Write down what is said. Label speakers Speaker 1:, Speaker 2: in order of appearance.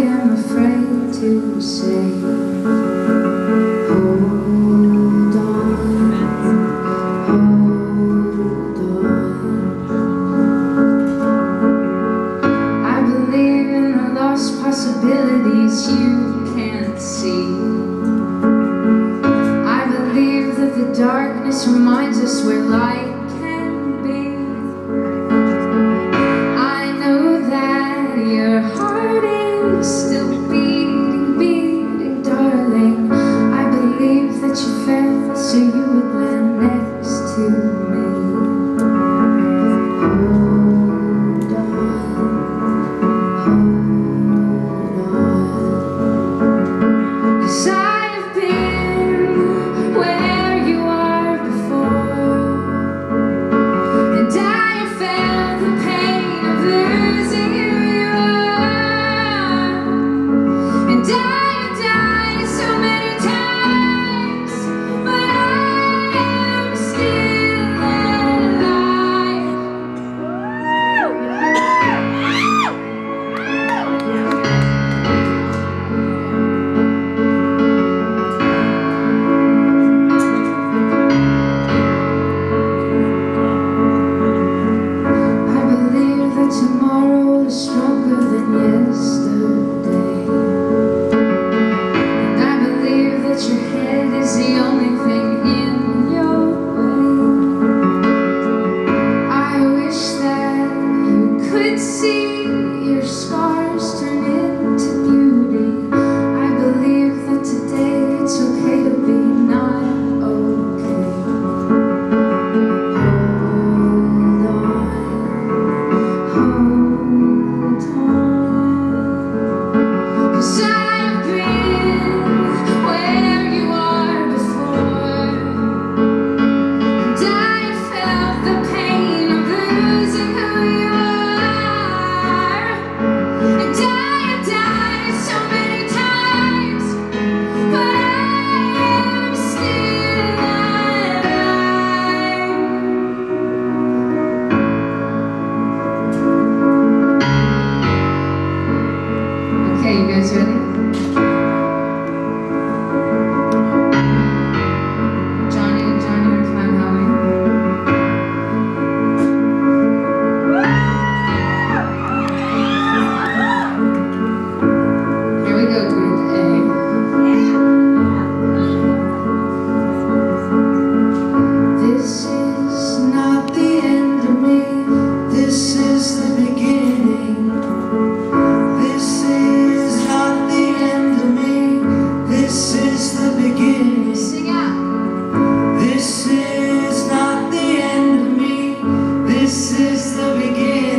Speaker 1: am afraid to say. Hold on, hold on. I believe in the lost possibilities you can't see. I believe that the darkness reminds us where light can be. I know that your heart is still beating, beating, darling. I believe that you fell so you would land next to me. Hold on, hold on. 'Cause I've been where you are before, and I have felt the pain of losing who you are, and I have died so many times, but I am still alive. I believe that tomorrow is stronger than yesterday, and I believe that your head is the only thing in your way. I wish that you could see your scars turn into beauty. I believe that today it's okay to be not okay. Hold on, hold on. 'Cause I've been where you are before, and I felt the pain of losing who you are, and I have died so many times, but I am still alive. Okay, you guys ready? Johnny, come on, help me. Here we go, group A. This is not the end of me. This is the beginning. This is not the end of me. This is the beginning. Sing out. This is not the end of me. This is the beginning.